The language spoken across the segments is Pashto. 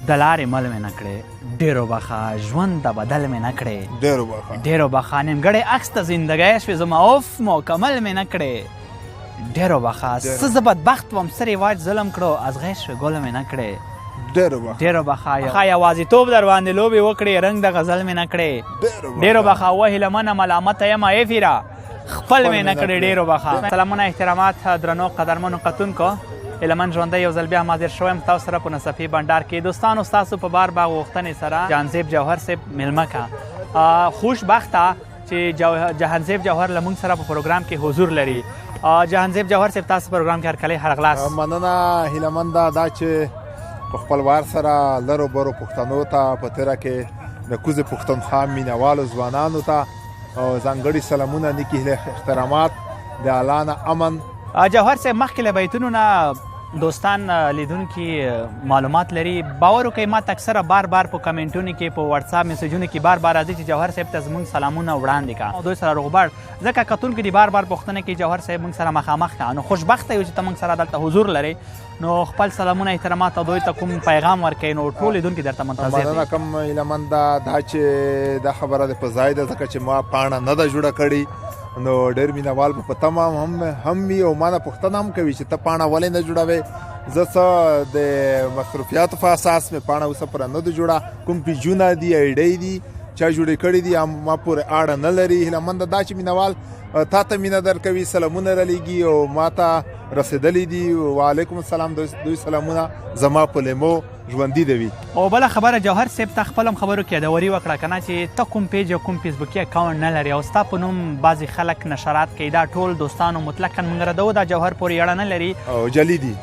د لارې مل مې نه کړې ډېرو بخه ژوند د بدل مې نه کړې ډېرو بخه نیمګړی عکس ته زندګۍ شوې زما اوف مکمل مې نه کړې ډېرو بخه څه زه بدبخت وم څه رواج ظلم کړو از غیږ شوې ګل مې نه کړې ډېرو بخه یوازیتوب در باندې لوبې وکړې رنګ د غزل مې نه کړې ډېرو بخه و هیله منه ملامته یم ای فیره خپل مې نه کړې ډېرو بخه سلامونه احترامات درنو قدرمنو کتونکو هیله ژوندی یو ځل بیا حاضر شوی یم تاسو سره په نصفي بنډار کې دوستانو ستاسو په بار باغ غوښتنې سره جهانزیب جوهر صاحب میلمه کا خوشبخته چې جهانزیب جوهر له موږ سره په پروګرام کې حضور لري جهانزیب جوهر صاحب تاسو پروګرام کې هرکلی هر اغلاس مننه هیله منده دا چې په خپل وار سره لرو برو پښتنو ته په تیره کې د کوزې پښتونخوا مینوالو ځوانانو ته ځانګړي سلامونه نیکې هیلې احترامات د الله نه امن جوهر صاحب مخکې له بیتونو نه دوستان لیدونکي معلومات لري باور وکړئ ما ته اکثره بار بار په کمنټونو کې په واتساپ میسجونو کې بار بار راځي چې جوهر صاحب ته زموږ سلامونه وړاندې کړه دوی سره روغبړ ځکه کتونکي دي بار بار پوښتنه کوي جوهر صاحب موږ سره مخامخ کړه نو خوشبخته یو چې ته موږ سره دلته حضور لري نو خپل سلامونه احترامات او دوی ته کوم پیغام ورکوي نو ټول لیدونکي درته منتظر دي مننه کوم هیله منده دا چې دا خبره د په ځای ده ځکه چې ما پاڼه نه ده جوړه کړې نو ډېر مینوال په تمام هم وي او ما نه پوښتنه هم کوي چې ته پاڼه ولې نه جوړوې زه څه د مصروفیاتو په اساس مې پاڼه اوسه پوره نه ده جوړه کوم پیجونه دي ایډۍ دي چا جوړې کړي دي ما پورې اړه نه لري هیله منده دا چې مینوال تا ته مینه درکوي سلامونه رالیږي او ما ته رسېدلی دي وعلیکم السلام دوی سلامونه زما په لیمو ژوندي دی وي او بله خبره جوهر صاحب ته خپل هم خبرو کې یادوري وکړه که نه چې ته کوم پیج او کوم فیسبوکي اکاونټ نه لري او ستا په نوم بعضې خلک نشرات کوي دا ټول دوستانو مطلقا موږ ردوو دا جوهر پورې اړه نه لري او جعلي دي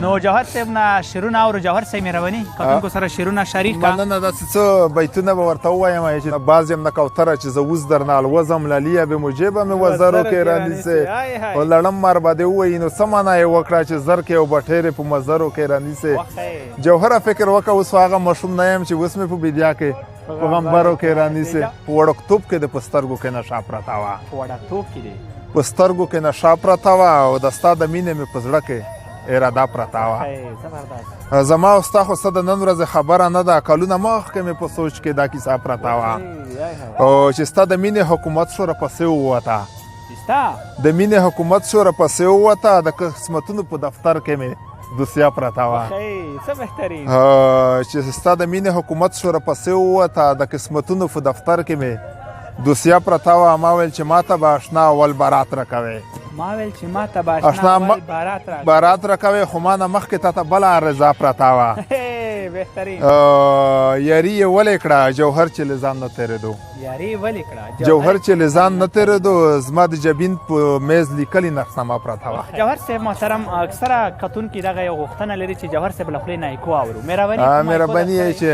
نو جوهر صاحب نه شعرونه اورو جوهر صاحب مهرباني کتونکو سره شعرونه شریک کړه مننه داسې څه بیتونه به ورته ووایم چې باز یم د کوتره چې زه اوس درنه الوزم للیه به مجیبه مې وزرو کې رانیسې او لړم مار باندې ووایي نو څه معنا یې وکړه چې زر کې او بټېرې په مزرو کې رانیسې جوهره فکر وکړه اوس هغه ماشوم نه یم چې اوس مې په بیدیا کې په غمبرو کې رانیسې په وړکتوب کې د په سترګو کې نشه پرته وه په وړکتوب کې دی په سترګو کې نشه پرته وه او د ستا د مینې مې په زړه کې اراده پرته وه زما او ستا خو څه د نن ورځې خبره نه ده کلونه مخکې مې په سوچ کې دا کیسه پرته وه او چې ستا د مینې حکومت شو راپسې ووته د مینې حکومت شو راپسې ووته د قسمتونو په دفتر کې مې دوسیه پرته وه چې ستا د مینې حکومت شو راپسې ووته د قسمتونو په دفتر کې مې دوسیه پرته وه ما ویل چې ما ته به اشنا اول بارات راکوې بارات راکوې خو ما نه مخکې تا ته بله عرضه پرته وه یاري یې ولې کړه جوهر چې له ځان نه تېرېدو جوهر چې له ځان نه تېرېدو زما د جبین په میز لیکلې نقصنامه پرته وه جوهر صاحب محترم اکثره کتونکي دغه یو غوښتنه لري چې جوهر صاحب له خولې نه ایکو اورو مهرباني یې چې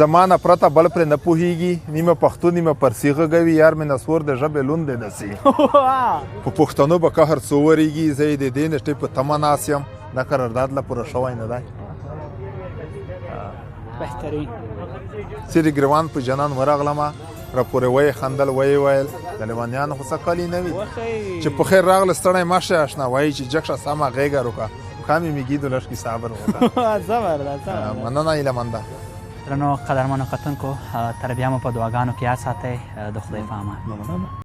زما نه پرته بل پرې نه پوهېږي نیمه پښتو نیمه پرسي غږوي یار مې نسور د ژبې لوند دی دسې په پښتنو به قهر څو ورېږي زه یې د دې نښتې په تمه ناست یم دا قرارداد لا پوره شوی نه دی بهترین سیرې ګریوان په جنان ورغلمه راپورې ویې خندل ویې ویل د لیونیانو خو څه کلي نه وي چې په خیر راغله ستړی مه شې اشنا وایي چې جګ شه سمه غېږه روکه خامې میږي دو لږ کې صبر وکړه مننه هیله منده درنو قدرمنو کتونکو تر بیا مو په دعاګانو کې یاد ساتئ د خدای په امان